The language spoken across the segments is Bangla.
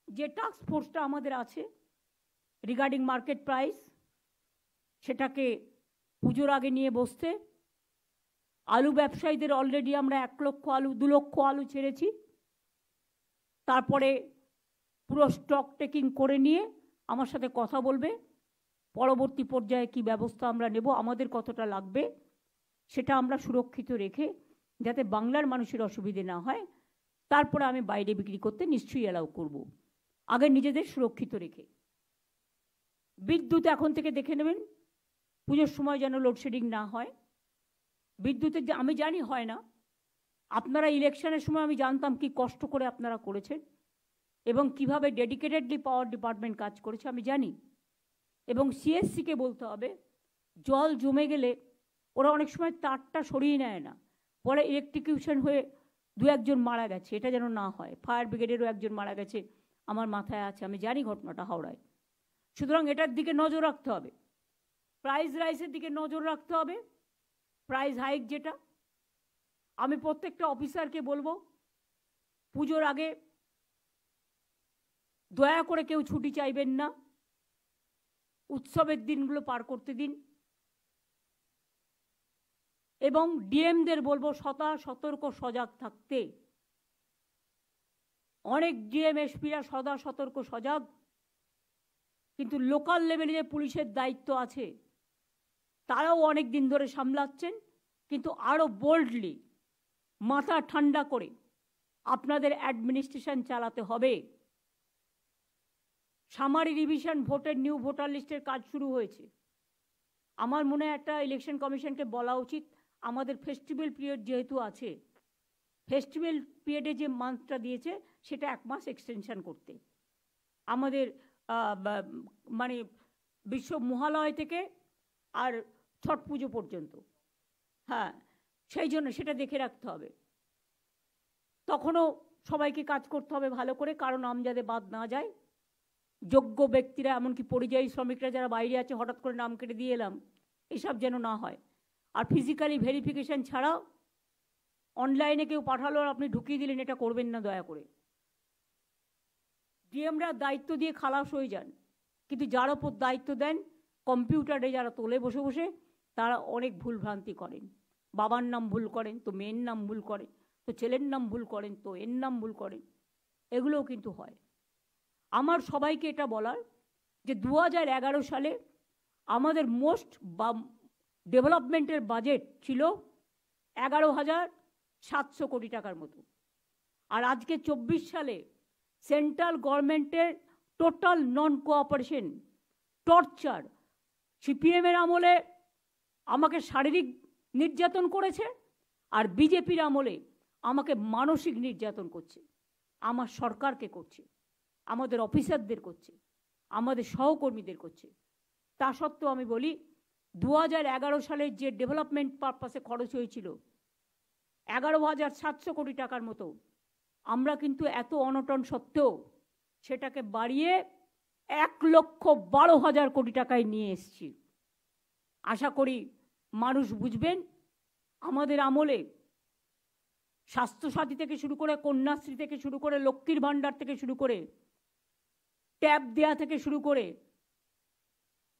যে টাস্ক ফোর্সটা আমাদের আছে রিগার্ডিং মার্কেট প্রাইস, সেটাকে পুজোর আগে নিয়ে বসতে। আলু ব্যবসায়ীদের অলরেডি আমরা 1 লক্ষ আলু 2 লক্ষ আলু ছেড়েছি। তারপরে পুরো স্টক টেকিং করে নিয়ে আমার সাথে কথা বলবে, পরবর্তী পর্যায়ে কি ব্যবস্থা আমরা নেব, আমাদের কতটা লাগবে সেটা আমরা সুরক্ষিত রেখে, যাতে বাংলার মানুষের অসুবিধে না হয়। তারপরে আমি বাইরে বিক্রি করতে নিশ্চয়ই অ্যালাউ করব, আগে নিজেদের সুরক্ষিত রেখে। বিদ্যুৎ এখন থেকে দেখে নেবেন, পুজোর সময় যেন লোডশেডিং না হয়। বিদ্যুতের আমি জানি হয় না, আপনারা ইলেকশনের সময় আমি জানতাম কি কষ্ট করে আপনারা করেছেন এবং কিভাবে ডেডিকেটেডলি পাওয়ার ডিপার্টমেন্ট কাজ করেছে আমি জানি। এবং সিএসসিকে বলতে হবে, জল জমে গেলে ওরা অনেক সময় তারটা সরিয়ে নেয় না, পরে ইলেকট্রিকিউশন হয়ে 2-1 জন মারা গেছে, এটা যেন না হয়। ফায়ার ব্রিগেডেরও 1 জন মারা গেছে, আমার মাথায় আছে, আমি জানি ঘটনাটা হাওড়ায়। সুতরাং এটার দিকে নজর রাখতে হবে। প্রাইস রাইসের দিকে নজর রাখতে হবে। প্রাইস হাইক যেটা, আমি প্রত্যেকটা অফিসারকে বলবো পুজোর আগে দয়া করে কেউ ছুটি চাইবেন না, উৎসবের দিনগুলো পার করতে দিন। এবং ডিএমদের বলবো সতর্ক সজাগ থাকতে। অনেক ডিএম এসপিরা সদা সতর্ক সজাগ, কিন্তু লোকাল লেভেলে যে পুলিশের দায়িত্ব আছে তারাও অনেক দিন ধরে সামলাচ্ছেন, কিন্তু আরও বোল্ডলি মাথা ঠান্ডা করে আপনাদের অ্যাডমিনিস্ট্রেশন চালাতে হবে। সামারি রিভিশন ভোটের নিউ ভোটার লিস্টের কাজ শুরু হয়েছে। আমার মনে হয় একটা ইলেকশন কমিশনকে বলা উচিত, আমাদের ফেস্টিভ্যাল পিরিয়ড যেহেতু আছে, ফেস্টিভ্যাল পিরিয়ডে যে মান্থটা দিয়েছে সেটা 1 মাস এক্সটেনশন করতে। আমাদের মানে বিশ্ব মহালয় থেকে আর ছট পুজো পর্যন্ত, হ্যাঁ, সেই জন্য সেটা দেখে রাখতে হবে। তখনও সবাইকে কাজ করতে হবে ভালো করে, কারণ নাম যাতে বাদ না যায়। যোগ্য ব্যক্তিরা, এমনকি পরিযায়ী শ্রমিকরা যারা বাইরে আছে, হঠাৎ করে নাম কেটে দিয়ে এলাম, এসব যেন না হয়। আর ফিজিক্যালি ভেরিফিকেশন ছাড়াও অনলাইনে কেউ পাঠালো আর আপনি ঢুকিয়ে দিলেন, এটা করবেন না দয়া করে। ডিএমরা দায়িত্ব দিয়ে খালাস হয়ে যান, কিন্তু যার ওপর দায়িত্ব দেন কম্পিউটারে যারা তোলে বসে বসে, তারা অনেক ভুলভ্রান্তি করেন। বাবার নাম ভুল করেন তো মেয়ের নাম ভুল করেন, তো ছেলের নাম ভুল করেন তো এর নাম ভুল করেন, এগুলোও কিন্তু হয়। আমার সবাইকে এটা বলার যে 2011 সালে আমাদের মোস্ট ডেভেলপমেন্টের বাজেট ছিল 11,700 কোটি টাকার মতো। আর আজকে 24 সালে সেন্ট্রাল গভর্নমেন্টের টোটাল নন কোঅপারেশন, টর্চার, সিপিএমের আমলে আমাকে শারীরিক নির্যাতন করেছে, আর বিজেপির আমলে আমাকে মানসিক নির্যাতন করছে। আমার সরকারকে করছে, আমাদের অফিসারদের করছে, আমাদের সহকর্মীদের করছে। তা সত্ত্বেও আমি বলি 2011 সালে যে ডেভেলপমেন্ট পারপাসে খরচ হয়েছিল 11,700 কোটি টাকার মতো, আমরা কিন্তু এত অনটন সত্ত্বেও সেটাকে বাড়িয়ে 1,12,000 কোটি টাকায় নিয়ে এসেছি। আশা করি মানুষ বুঝবেন আমাদের আমলে স্বাস্থ্যসাথী থেকে শুরু করে, কন্যাশ্রী থেকে শুরু করে, লক্ষ্মীর ভাণ্ডার থেকে শুরু করে, ট্যাব দেয়া থেকে শুরু করে,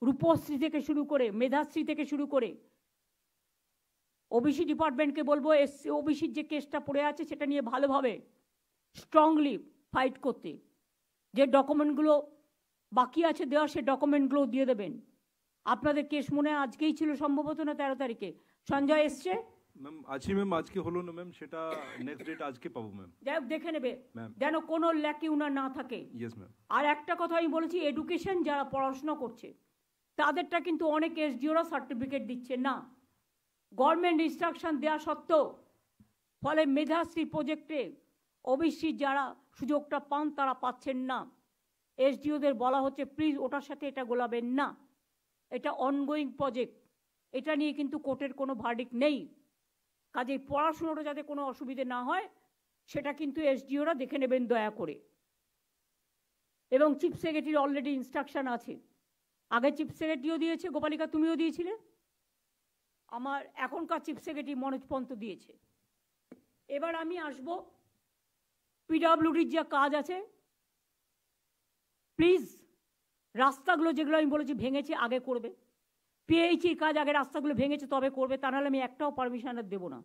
রূপশ্রী থেকে শুরু করে, মেধাশ্রী থেকে শুরু করে, ওবিসি ডিপার্টমেন্টকে বলবো এসসি ওবিসির যে কেসটা পড়ে আছে সেটা নিয়ে ভালোভাবে স্ট্রংলি ফাইট করতে। যে ডকুমেন্টগুলো বাকি আছে দেওয়া, সে ডকুমেন্টগুলো দিয়ে দেবেন। আপনাদের কেস মনে আজকেই ছিল সম্ভবত, না 13 তারিখে সঞ্জয় এসছে ম্যাম? আজকে ম্যাম, আজকে হলো না ম্যাম, সেটা নেক্সট ডেট আজকে পাবো ম্যাম। যাই হোক দেখে নেবে যেন কোনো ল্যাকিউনা না থাকে। Yes ma'am. আর একটা কথা আমি বলেছি, এডুকেশন যারা পড়াশোনা করছে তাদেরটা কিন্তু অনেক এসডিওরা সার্টিফিকেট দিচ্ছে না, গভর্নমেন্ট ইনস্ট্রাকশন দেওয়া সত্ত্বেও। ফলে মেধাশ্রী প্রজেক্টে ওবিসি যারা সুযোগটা পান তারা পাচ্ছেন না। এসডিওদের বলা হচ্ছে প্লিজ ওটার সাথে এটা গোলাবেন না, এটা অনগোয়িং প্রজেক্ট, এটা নিয়ে কিন্তু কোর্টের কোনো ভার্ডিক্ট নেই। কাজেই পড়াশুনোটা যাতে কোনো অসুবিধে না হয় সেটা কিন্তু এসডিওরা দেখে নেবেন দয়া করে। এবং চিফ সেক্রেটারির অলরেডি ইনস্ট্রাকশন আছে, আগে চিফ সেক্রেটারিও দিয়েছে, গোপালিকা তুমিও দিয়েছিলে, আমার এখনকার চিফ সেক্রেটারি মনোজ পন্ত দিয়েছে। এবার আমি আসব পিডব্লিউডির যা কাজ আছে প্লিজ রাস্তাগুলো যেগুলো আমি বলেছি ভেঙেছে আগে করবে, পিএইচির কাজ আগে রাস্তাগুলো ভেঙেছে তবে করবে, তা নাহলে আমি একটাও পারমিশন আর দেবো না।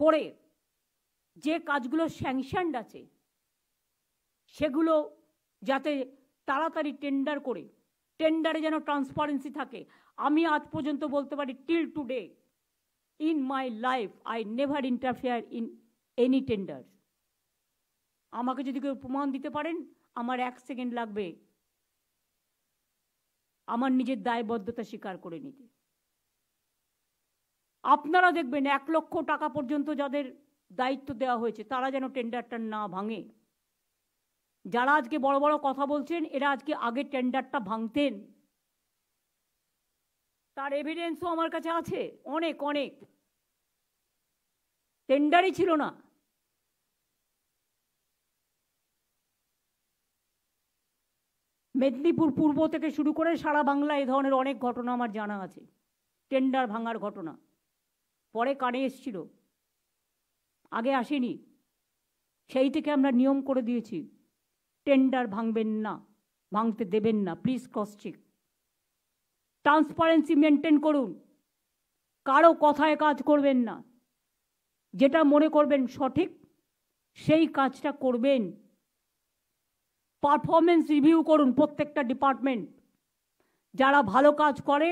করে যে কাজগুলো স্যাংশনড আছে সেগুলো যাতে তাড়াতাড়ি টেন্ডার করে, টেন্ডারে যেন ট্রান্সপারেন্সি থাকে। আমি আজ পর্যন্ত বলতে পারি till today in my life I never interfere in any tender. আমাকে যদি কেউ প্রমাণ দিতে পারেন, আমার 1 সেকেন্ড লাগবে আমার নিজের দায়বদ্ধতা স্বীকার করে নিতে। আপনারা দেখবেন 1 লক্ষ টাকা পর্যন্ত যাদের দায়িত্ব দেওয়া হয়েছে তারা যেন টেন্ডারটা না ভাঙে। যারা আজকে বড় বড় কথা বলছেন এরা আজকে আগে টেন্ডারটা ভাঙতেন, তার এভিডেন্সও আমার কাছে আছে। অনেক অনেক টেন্ডারই ছিল না। মেদিনীপুর পূর্ব থেকে শুরু করে সারা বাংলা এই ধরনের অনেক ঘটনা আমার জানা আছে, টেন্ডার ভাঙার ঘটনা। পরে কানে এসেছিল, আগে আসেনি। সেই থেকে আমরা নিয়ম করে দিয়েছি টেন্ডার ভাঙবেন না, ভাঙতে দেবেন না। Please cross check, transparency maintain করুন, কারো কথায় কাজ করবেন না। যেটা মনে করবেন সঠিক সেই কাজটা করবেন। পারফরমেন্স রিভিউ করুন প্রত্যেকটা ডিপার্টমেন্ট। যারা ভালো কাজ করে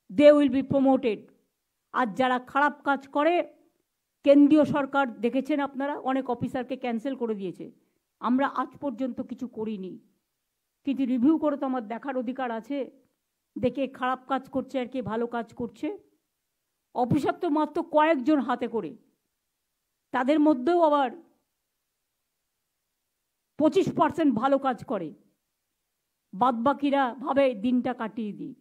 দে উইল বি প্রমোটেড, আর যারা খারাপ কাজ করে কেন্দ্রীয় সরকার দেখেছেন আপনারা অনেক অফিসারকে ক্যান্সেল করে দিয়েছে। আমরা আজ পর্যন্ত কিছু করিনি, কিন্তু রিভিউ করে তো আমার দেখার অধিকার আছে, দেখে খারাপ কাজ করছে আর কে ভালো কাজ করছে। অফিসার তো মাত্র কয়েকজন হাতে করে, তাদের মধ্যেও আবার 25% ভালো কাজ করে, বাদবাকিরা ভাবে দিনটা কাটিয়ে দিই।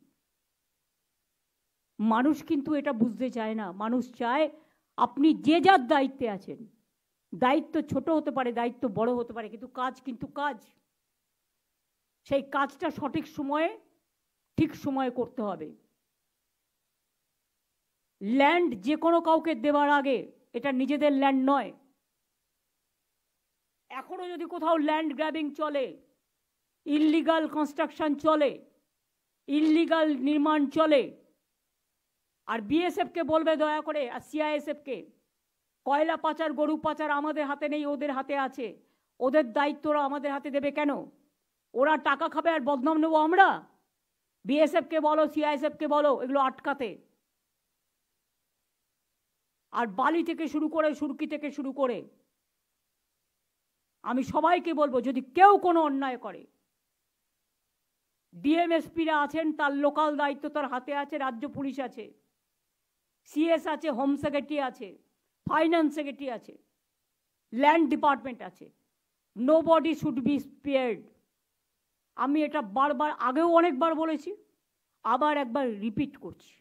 মানুষ কিন্তু এটা বুঝতে চায় না। মানুষ চায় আপনি যে যার দায়িত্বে আছেন, দায়িত্ব ছোট হতে পারে, দায়িত্ব বড় হতে পারে, কিন্তু কাজ কিন্তু কাজ। সেই কাজটা সঠিক সময়ে ঠিক সময়ে করতে হবে। ল্যান্ড যে কোনো কাউকে দেওয়ার আগে এটা নিজেদের ল্যান্ড নয়। এখনো যদি কোথাও ল্যান্ড গ্র্যাবিং চলে, ইললিগাল কনস্ট্রাকশন চলে, ইললিগাল নির্মাণ চলে, আর বিএসএফকে বলবে দয়া করে, আর সিআইএসএফকে, কয়লা পাচার গরু পাচার আমাদের হাতে নেই, ওদের হাতে আছে। ওদের দায়িত্ব ওরা আমাদের হাতে দেবে কেন? ওরা টাকা খাবে আর বদনাম নেবো আমরা? বিএসএফকে বলো, সিআইএসএফকে বলো এগুলো আটকাতে। আর বালি থেকে শুরু করে, সুরকি থেকে শুরু করে, আমি সবাইকে বলবো যদি কেউ কোনো অন্যায় করে, ডিএমএসপিরা আছেন, তার লোকাল দায়িত্ব তার হাতে আছে, রাজ্য পুলিশ আছে, সিএস আছে, হোম সেক্রেটারি আছে, ফাইন্যান্স সেক্রেটারি আছে, ল্যান্ড ডিপার্টমেন্ট আছে। Nobody should be spared. আমি এটা বারবার আগেও অনেকবার বলেছি, আবার একবার রিপিট করছি।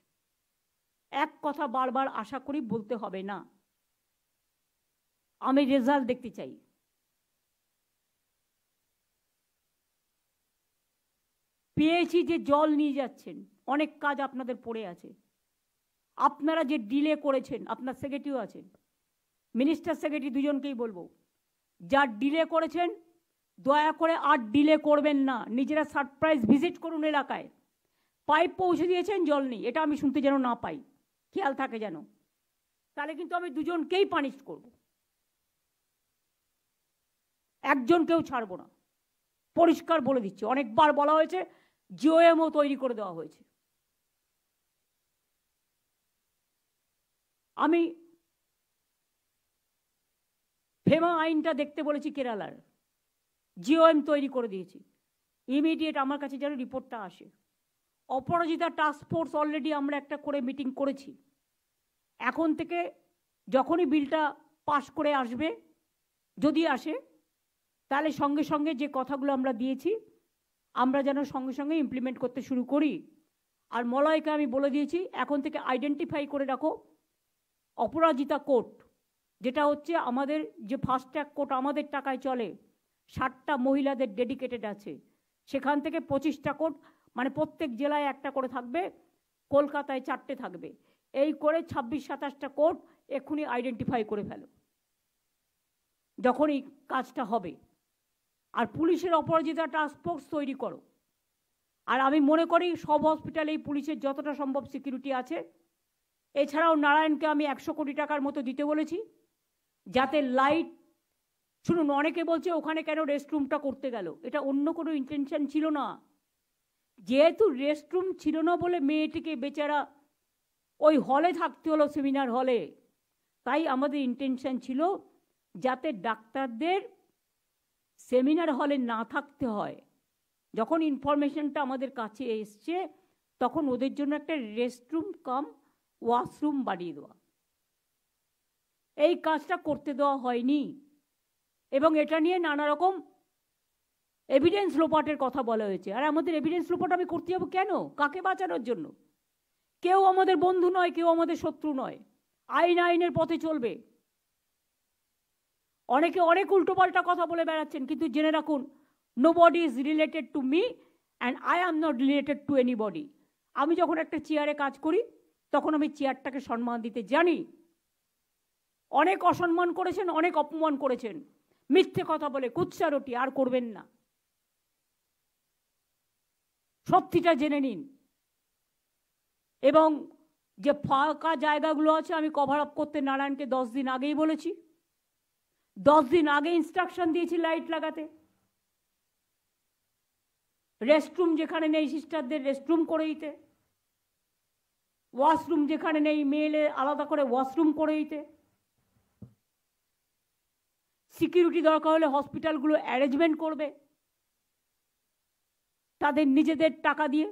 এক কথা বারবার আশা করি বলতে হবে না। আমি রেজাল্ট দেখতে চাই। পেয়েছি যে জল নিয়ে যাচ্ছেন, অনেক কাজ আপনাদের পড়ে আছে। আপনারা যে ডিলে করেছেন, আপনার সেক্রেটারিও আছেন, মিনিস্টার সেক্রেটারি দুজনকেই বলবো, যা ডিলে করেছেন দয়া করে আর ডিলে করবেন না। নিজেরা সারপ্রাইজ ভিজিট করুন এলাকায়। পাইপ পৌঁছে দিয়েছেন, জল নেই, এটা আমি শুনতে যেন না পাই, খেয়াল থাকে যেন। তাহলে কিন্তু আমি দুজনকেই পানিশ করব, একজনকেও ছাড়বো না। পরিষ্কার বলে দিচ্ছি, অনেকবার বলা হয়েছে, জিওএমও তৈরি করে দেওয়া হয়েছে। আমি ফেমা আইনটা দেখতে বলেছি কেরালার, জিওএম তৈরি করে দিয়েছি। ইমিডিয়েট আমার কাছে যেন রিপোর্টটা আসে। অপরাজিতা টাস্ক ফোর্স অলরেডি আমরা একটা করে মিটিং করেছি। এখন থেকে যখনই বিলটা পাস করে আসবে, যদি আসে, তাহলে সঙ্গে সঙ্গে যে কথাগুলো আমরা দিয়েছি আমরা যেন সঙ্গে সঙ্গে ইমপ্লিমেন্ট করতে শুরু করি। আর মলয়কে আমি বলে দিয়েছি এখন থেকে আইডেন্টিফাই করে রাখো অপরাজিতা কোর্ট, যেটা হচ্ছে আমাদের যে ফাস্ট ট্র্যাক কোর্ট আমাদের টাকায় চলে, 60টা মহিলাদের ডেডিকেটেড আছে। সেখান থেকে 25টা কোর্ট, মানে প্রত্যেক জেলায় একটা করে থাকবে, কলকাতায় 4টে থাকবে। এই করে 26-27টা কোর্ট এক্ষুনি আইডেন্টিফাই করে ফেলো যখনই কাজটা হবে। আর পুলিশের অপরাজিতা টাস্ক ফোর্স তৈরি করো। আর আমি মনে করি সব হসপিটালেই পুলিশের যতটা সম্ভব সিকিউরিটি আছে। এছাড়াও নারায়ণকে আমি 100 কোটি টাকার মতো দিতে বলেছি, যাতে লাইট, শুনুন অনেকে বলছে ওখানে কেন রেস্টরুমটা করতে গেল, এটা অন্য কোনো ইন্টেনশন ছিল না। যেহেতু রেস্টরুম ছিল না বলে মেয়েটিকে বেচারা ওই হলে থাকতে হলো, সেমিনার হলে, তাই আমাদের ইন্টেনশন ছিল যাতে ডাক্তারদের সেমিনার হলে না থাকতে হয়। যখন ইনফরমেশনটা আমাদের কাছে এসছে তখন ওদের জন্য একটা রেস্টরুম কাম ওয়াশরুম বানিয়ে দেওয়া, এই কাজটা করতে দেওয়া হয়নি। এবং এটা নিয়ে নানা রকম এভিডেন্স লোপাটের কথা বলা হয়েছে। আর আমাদের এভিডেন্স লোপাট আমি করতে যাবো কেন? কাকে বাঁচানোর জন্য? কেউ আমাদের বন্ধু নয়, কেউ আমাদের শত্রু নয়। আইন আইনের পথে চলবে। অনেকে অনেক উল্টোপাল্টা কথা বলে বেড়াচ্ছেন, কিন্তু জেনে রাখুন, nobody is related to me and I am not related to anybody. আমি যখন একটা চেয়ারে কাজ করি তখন আমি চেয়ারটাকে সম্মান দিতে জানি। অনেক অসম্মান করেছেন, অনেক অপমান করেছেন, মিথ্যে কথা বলে কুৎসারটি আর করবেন না। সত্যিটা জেনে নিন। এবং যে ফাঁকা জায়গাগুলো আছে আমি কভার আপ করতে নারায়ণকে 10 দিন আগেই বলেছি। 10 দিন আগে ইনস্ট্রাকশন দিয়েছি লাইট লাগাতে। রেস্টরুম যেখানে নেই সিস্টারদের রেস্টরুম করে দিতে, ওয়াশরুম যেখানে নেই মেলে আলাদা করে ওয়াশরুম করে দিতে, সিকিউরিটি দরকার হলে হসপিটালগুলো অ্যারেঞ্জমেন্ট করবে তাদের নিজেদের টাকা দিয়ে,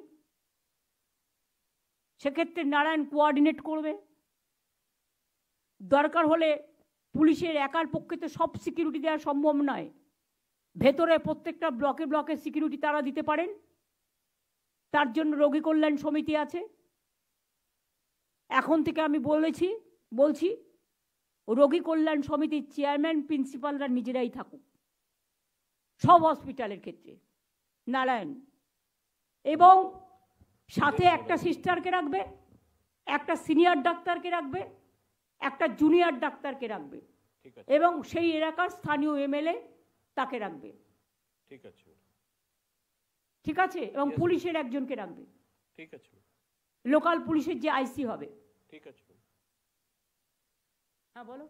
সেক্ষেত্রে নারায়ণ কোঅর্ডিনেট করবে। দরকার হলে পুলিশের একার পক্ষে তো সব সিকিউরিটি দেওয়া সম্ভব নয়, ভেতরে প্রত্যেকটা ব্লকে ব্লকে সিকিউরিটি তারা দিতে পারেন। তার জন্য রোগী কল্যাণ সমিতি আছে। এখন থেকে আমি বলছি রোগী কল্যাণ সমিতির চেয়ারম্যান প্রিন্সিপালরা নিজেরাই থাকুক সব হসপিটালের ক্ষেত্রে, নারায়ণ। এবং সাথে একটা সিস্টারকে রাখবে, একটা সিনিয়র ডাক্তারকে রাখবে, একটা জুনিয়র ডাক্তারকে রাখবে, এবং সেই এলাকার স্থানীয় এমএলএ তাকে রাখবে। ঠিক আছে? এবং পুলিশের একজনকে রাখবে। ঠিক আছে। লোকাল পুলিশের যে আইসি হবে। ঠিক আছে। হ্যাঁ বলো।